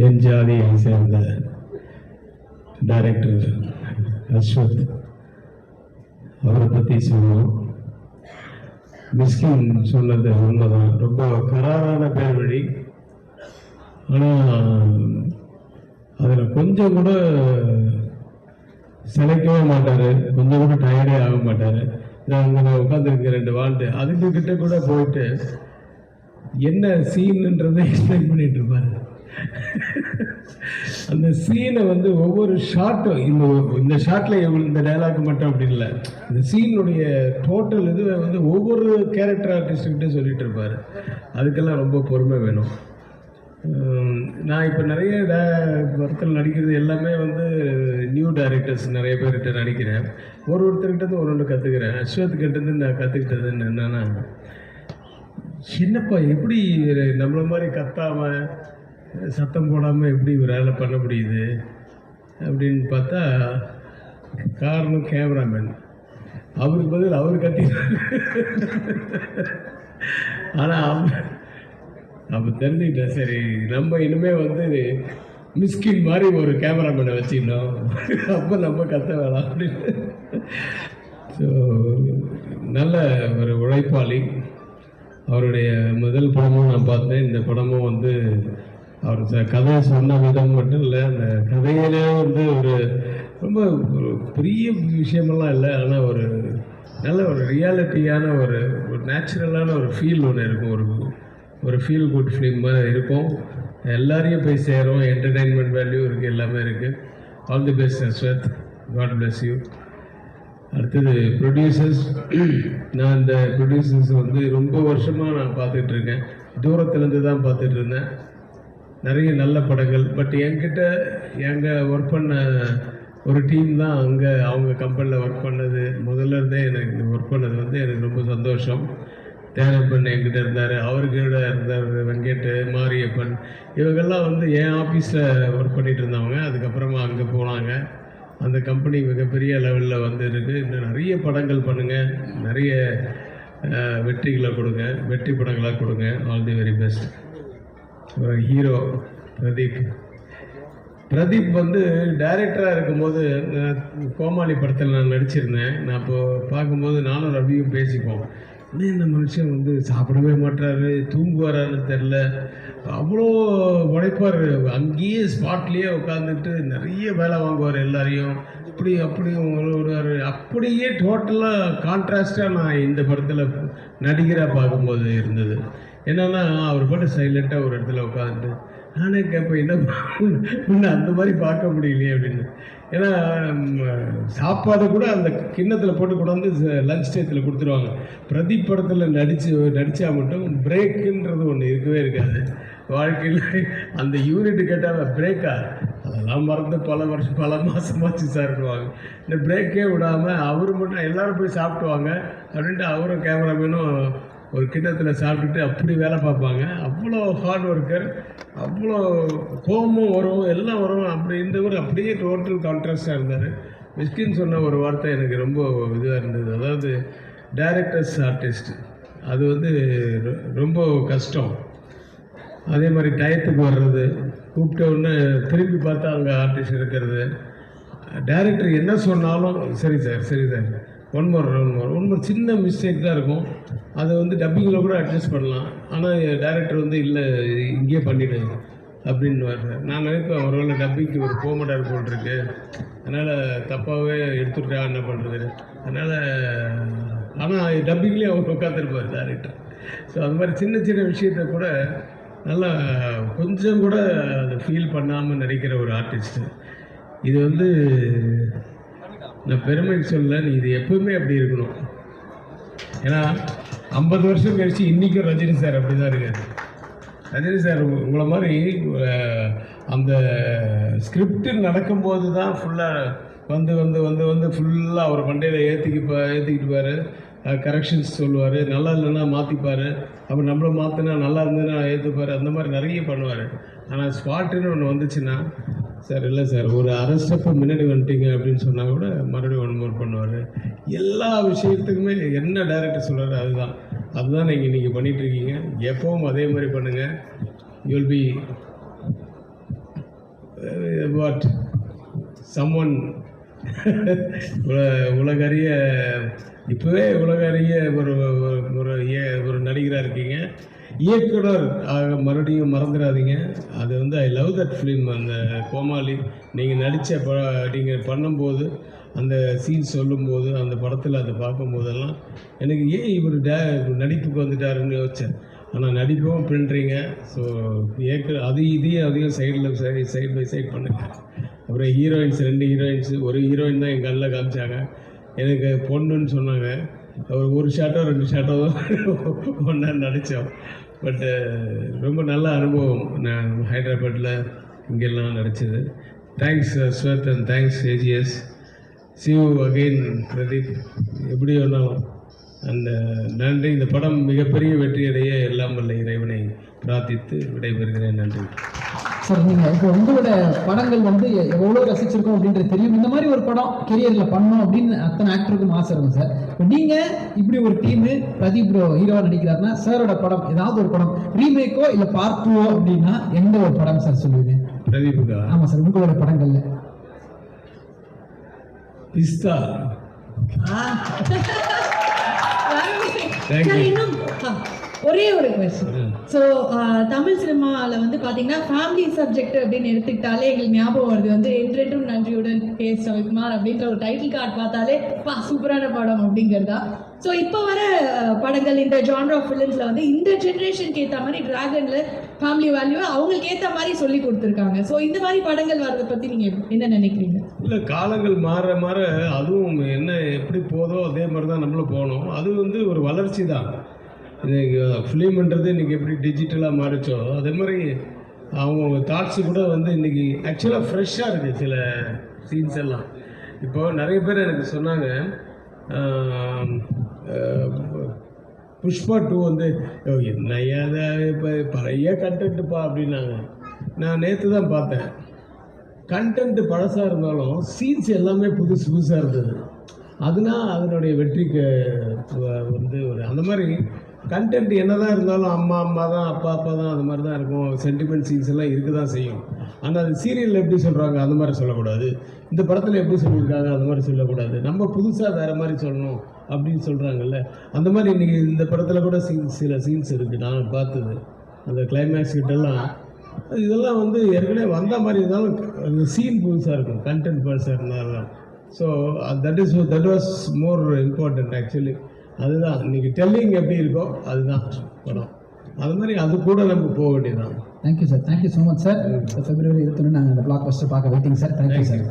என் ஜாதியை சேர்ந்த டைரக்டர் அஸ்வத் அவரை பற்றி சொல்லணும். மிஸ்கின் சொன்னது உண்மைதான், ரொம்ப கராரான பேர் வழி. ஆனால் அதில் கொஞ்சம் கூட சிலைக்கவே மாட்டார், கொஞ்சம் கூட டயர்டே ஆக மாட்டார். அங்கே உட்காந்துருக்க 2 வாழ்ந்து அதுக்கிட்ட கூட போயிட்டு என்ன சீன்ன்றதை எக்ஸ்பிளைன் பண்ணிட்டு இருப்பார். அந்த சீனை வந்து ஒவ்வொரு ஷாட்டும் இந்த ஷாட்டில் இந்த டைலாக் மட்டும் அப்படி இல்லை, இந்த சீனுடைய டோட்டல் இது வந்து ஒவ்வொரு கேரக்டர் ஆர்டிஸ்ட்கிட்டையும் சொல்லிட்டு இருப்பார். அதுக்கெல்லாம் ரொம்ப பொறுமை வேணும். நான் இப்போ நிறைய படத்தில் நடிக்கிறது எல்லாமே வந்து நியூ டைரக்டர்ஸ் நிறைய பேர்கிட்ட நடிக்கிறேன். ஒருத்தர்கிட்ட ஒன்று கற்றுக்கிறேன். அஸ்வத் கிட்டேருந்து நான் கற்றுக்கிட்டது என்னென்னா, சின்னப்பா எப்படி நம்மளை மாதிரி கத்தாமல் சத்தம் போடாமல் எப்படி வேலை பண்ண முடியுது அப்படின்னு பார்த்தா, காரணம் கேமராமேன். அவருக்கு பதில் அவர் கத்தினார். ஆனால் அப்போ தெரிஞ்சுக்கிட்டேன், சரி நம்ம இனிமேல் வந்து மிஸ்கின் மாதிரி ஒரு கேமராமேனை வச்சுக்கணும், அப்போ நம்ம கத்த வேணாம் அப்படின்னு. ஸோ நல்ல ஒரு உழைப்பாளி. அவருடைய முதல் படமும் நான் பார்த்தேன். இந்த படமும் வந்து அவர் கதையை சொன்ன விதம் மட்டும் இல்லை, அந்த கதையிலே வந்து ஒரு ரொம்ப பெரிய விஷயமெல்லாம் இல்லை, ஆனால் ஒரு நல்ல ஒரு ரியாலிட்டியான ஒரு நேச்சுரலான ஒரு ஃபீல் ஒன்று இருக்கும். ஒரு ஃபீல் குட் ஃபிலிம் மாதிரி இருக்கும். எல்லாரையும் போய் சேரும். என்டர்டெயின்மெண்ட் வேல்யூ இருக்குது, எல்லாமே இருக்குது. All the best Ashwath, god bless you. அடுத்தது ப்ரொடியூசர்ஸ். நான் இந்த ப்ரொடியூசர்ஸ் வந்து ரொம்ப வருஷமாக நான் பார்த்துட்ருக்கேன். தூரத்துலேருந்து தான் பார்த்துட்டு இருந்தேன். நிறைய நல்ல படங்கள். பட் என்கிட்ட ஒர்க் பண்ண ஒரு டீம் தான் அவங்க கம்பெனியில் ஒர்க் பண்ணது. முதல்ல இருந்தே எனக்கு ஒர்க் பண்ணது வந்து எனக்கு ரொம்ப சந்தோஷம். தேனப்பன் என்கிட்ட இருந்தார், அவர்கிட்ட இருந்தார் வெங்கட், மாரியப்பன், இவங்கெல்லாம் வந்து என் ஆஃபீஸில் ஒர்க் பண்ணிகிட்டு இருந்தவங்க. அதுக்கப்புறமா அங்கே போனாங்க. அந்த கம்பெனி மிகப்பெரிய லெவலில் வந்து இருக்குது. இன்னும் நிறைய படங்கள் பண்ணுங்கள், நிறைய வெற்றிகளை கொடுங்க, வெற்றி படங்களாக கொடுங்க. All the very best. ஒரு ஹீரோ பிரதீப் வந்து டைரக்டராக இருக்கும்போது கோமாளி படத்தில் நான் நடிச்சிருந்தேன். நான் இப்போது பார்க்கும்போது நானும் ரவியும் பேசிப்போம், இந்த மனுஷன் வந்து சாப்பிடவே மாட்டாரு, தூங்குவாரான்னு தெரில, அவ்வளோ உழைப்பார். அங்கேயே ஸ்பாட்லேயே உட்காந்துட்டு நிறைய வேலை வாங்குவார் எல்லாரையும். அப்படியும் விடுவார். அப்படியே டோட்டலாக கான்ட்ராஸ்டாக நான் இந்த படத்தில் நடிகராக பார்க்கும்போது இருந்தது. என்னென்னா, அவர் பாட்டு சைலண்ட்டாக ஒரு இடத்துல உட்காந்துட்டு நானே கேட்பேன், என்ன அந்த மாதிரி பார்க்க முடியலையே அப்படின்னு. ஏன்னா சாப்பாடு கூட அந்த கிண்ணத்தில் போட்டு கொண்டு வந்து லஞ்ச் டயத்தில் கொடுத்துருவாங்க. பிரதீப் படத்தில் நடித்தா மட்டும் பிரேக்குன்றது ஒன்று இருக்கவே இருக்காது வாழ்க்கையில். அந்த யூனிட் கேட்டால் பிரேக்கா, அதெல்லாம் மறந்து பல மாதமாச்சு சாப்பிடுவாங்க. இந்த பிரேக்கே விடாமல் அவர் மட்டும் எல்லோரும் போய் சாப்பிடுவாங்க அப்படின்ட்டு அவரும் கேமராமேனும் ஒரு கிண்ணத்தில் சாப்பிட்டுட்டு அப்படி வேலை பார்ப்பாங்க. அவ்வளோ ஹார்ட் ஒர்க்கர், அவ்வளோ கோபமும் வரும், எல்லாம் வரும். அப்படி இருந்தவர் அப்படியே டோட்டல் கான்ட்ராஸ்டாக இருந்தார். மிஸ்கின் சொன்ன ஒரு வார்த்தை எனக்கு ரொம்ப இதாக இருந்தது. அதாவது டைரக்டர்ஸ் ஆர்டிஸ்ட் அது வந்து ரொம்ப கஷ்டம். அதே மாதிரி டயத்துக்கு வர்றது, கூப்பிட்ட உடனே திரும்பி பார்த்தா அங்கே ஆர்டிஸ்ட் இருக்கிறது. டைரக்டர் என்ன சொன்னாலும் சரி சார் ஒன் மோர் சின்ன மிஸ்டேக் தான் இருக்கும். அதை வந்து டப்பிங்கில் கூட அட்ஜஸ்ட் பண்ணலாம். ஆனால் டைரக்டர் வந்து இல்லை இங்கேயே பண்ணிவிடு அப்படின்னு வர்றார். நான் நினைப்பேன், ஒருவேளை டப்பிங்க்கு ஒரு போமாட்டார் போட்டிருக்கு, அதனால் தப்பாகவே எடுத்துட்டா என்ன பண்ணுறது. அதனால் ஆனால் டப்பிங்லேயே அவர் உட்காந்துருப்பார் டைரக்டர். ஸோ அது மாதிரி சின்ன விஷயத்தை கூட நல்லா கொஞ்சம் கூட அதை ஃபீல் பண்ணாமல் நடிக்கிற ஒரு ஆர்டிஸ்ட்டு. இது வந்து நான் பெருமைக்கு சொல்ல, நீ இது எப்பவுமே அப்படி இருக்கணும். ஏன்னா 50 வருஷம் கழிச்சு இன்றைக்கும் ரஜினி சார் அப்படி தான் இருக்காரு. ரஜினி சார் உங்களை மாதிரி அந்த ஸ்கிரிப்டு நடக்கும்போது தான் ஃபுல்லாக வந்து ஃபுல்லாக அவர் மண்டையில் ஏற்றிக்கிட்டுப்பார், கரெக்ஷன்ஸ் சொல்லுவார், நல்லா இல்லைன்னா மாற்றிப்பார், அப்போ நம்மளை மாற்றினா நல்லா இருந்ததுன்னா ஏற்றுப்பார், அந்த மாதிரி நிறைய பண்ணுவார். ஆனால் ஸ்பாட்டுன்னு ஒன்று வந்துச்சுன்னா, சார் இல்லை சார் ஒரு அரை ஸ்டெப்பு முன்னாடி வந்துட்டீங்க அப்படின்னு சொன்னால் கூட மறுபடியும் ஒன் மோர் பண்ணுவார். எல்லா விஷயத்துக்குமே என்ன டைரக்டர் சொல்கிறாரு அதுதான் நீங்கள் பண்ணிகிட்ருக்கீங்க. எப்பவும் அதே மாதிரி பண்ணுங்கள். You will be what someone உலகறிய இப்போவே உலகறிய ஒரு ஒரு ஒரு நடிகராக இருக்கீங்க, இயக்குனர் ஆக மறுபடியும் மறந்துடாதீங்க. அது வந்து ஐ லவ் தட் ஃபிலிம். அந்த கோமாளி நீங்கள் நடித்த நீங்கள் பண்ணும்போது அந்த சீன் சொல்லும்போது அந்த படத்தில் அதை பார்க்கும்போதெல்லாம் எனக்கு ஏன் இவர் நடிப்புக்கு வந்துட்டாருன்னு யோசித்தேன். ஆனால் நடிக்கவும் பண்ணுறீங்க. ஸோ இதையும் அதையும் சைடு பை சைடு பண்ணுங்க. அப்புறம் ஹீரோயின்ஸ் 2 ஹீரோயின்ஸு, ஒரு ஹீரோயின் தான் என் கண்ணில் காமிச்சாங்க. எனக்கு பொண்ணுன்னு சொன்னாங்க. ஒரு ஷாட்டோ 2 ஷாட்டோ ஒன்றா நடித்தோம். பட்டு ரொம்ப நல்ல அனுபவம். நான் ஹைதராபாத்தில் இங்கெல்லாம் நடித்தது. தேங்க்ஸ் ஸ்வத் and thanks AGS. see you again Pradeep. எப்படி வேணாலும் அந்த நன்றி. இந்த படம் மிகப்பெரிய வெற்றியடைய எல்லாம் வல்ல இறைவனை பிரார்த்தித்து விடைபெறுகிறேன். நன்றி சார். நீங்கள் இப்போ உங்களோட படங்கள் வந்து எவ்வளோ ரசிச்சிருக்கோம் அப்படின்றது தெரியும். இந்த மாதிரி ஒரு படம் கெரியரில் பண்ணணும் அப்படின்னு அத்தனை ஆக்டருக்கும் ஆசை இருக்கும் சார். இப்போ நீங்கள் இப்படி ஒரு டீமு பிரதீப் ப்ரோ ஹீரோவாக நடிக்கிறாருன்னா சாரோட படம் ஏதாவது ஒரு படம் ரீமேக்கோ இல்லை பார்ட் 2 அப்படின்னா எந்த ஒரு படம் சார் சொல்லுவீங்க? பிரதீப்புக்கா? ஆமாம் சார். உங்களோட படங்கள்ல பிஸ்தா. இன்னும் ஒரே ஒரு கொஸ்டின். ஸோ தமிழ் சினிமாவில் வந்து பார்த்தீங்கன்னா ஃபேமிலி சப்ஜெக்ட் அப்படின்னு எடுத்துக்கிட்டாலே எங்களுக்கு ஞாபகம் வருது வந்து என்றென்றும் நன்றியுடன் கேஸ் ரவிக்குமார் அப்படின்ற ஒரு டைட்டில் கார்டு பார்த்தாலே சூப்பரான படம் அப்படிங்கிறதா. ஸோ இப்போ வர படங்கள் இந்த ஜான்ரா ஆஃப் ஃபிலிம்ஸில் வந்து இந்த ஜென்ரேஷனுக்கு ஏற்ற மாதிரி டிராகனில் ஃபேமிலி வேல்யூ அவங்களுக்கு ஏற்ற மாதிரி சொல்லி கொடுத்துருக்காங்க. ஸோ இந்த மாதிரி படங்கள் வர்றதை பற்றி நீங்கள் என்ன நினைக்கிறீங்க? இல்லை, காலங்கள் மாற மாற அதுவும் என்ன எப்படி போதோ அதே மாதிரி தான் நம்மளும் போகணும். அது வந்து ஒரு வளர்ச்சி தான். இன்றைக்கி ஃபிலிம்ன்றது இன்றைக்கி எப்படி டிஜிட்டலாக மாறிச்சோ அதே மாதிரி அவங்க தாட்ஸு கூட வந்து இன்றைக்கி ஆக்சுவலாக ஃப்ரெஷ்ஷாக இருக்குது சில சீன்ஸ் எல்லாம். இப்போது நிறைய பேர் எனக்கு சொன்னாங்க புஷ்பா 2 வந்து என்னையா இப்போ பழைய கண்டென்ட்டுப்பா அப்படின்னாங்க. நான் நேற்று தான் பார்த்தேன். கண்டென்ட்டு பழசாக இருந்தாலும் சீன்ஸ் எல்லாமே புதுசாக இருந்தது. அதுதான் அதனுடைய வெற்றிக்கு வந்து ஒரு அந்த மாதிரி கண்டென்ட் என்ன தான் இருந்தாலும் அம்மா தான் அப்பா தான் அந்த மாதிரி தான் இருக்கும். சென்டிமெண்ட் சீன்ஸ் எல்லாம் இருக்க தான் செய்யும். ஆனால் அது சீரியலில் எப்படி சொல்கிறாங்க அந்த மாதிரி சொல்லக்கூடாது. இந்த படத்தில் எப்படி சொல்லியிருக்காங்க அந்த மாதிரி சொல்லக்கூடாது. நம்ம புதுசாக வேறு மாதிரி சொல்லணும் அப்படின்னு சொல்கிறாங்கல்ல. அந்த மாதிரி இன்றைக்கி இந்த படத்தில் கூட சில சீன்ஸ் இருக்குது நான் பார்த்தது. அந்த கிளைமேக்ஸ் கிட்டெல்லாம் இதெல்லாம் வந்து ஏற்கனவே வந்த மாதிரி இருந்தாலும் அந்த சீன் புதுசாக இருக்கும், கண்டென்ட் புதுசாக இருந்தாலும். So that was more important actually. அதுதான் இன்றைக்கி டெல்லிங் எப்படி இருக்கோ அதுதான் படம். அது மாதிரி அது கூட நம்ம போக வேண்டியதான். Thank you sir. Thank you so much sir. February 21 நாங்கள் அந்த பிளாக் பஸ்டர் பார்க்க வெயிட்டிங் சார். Thank you sir.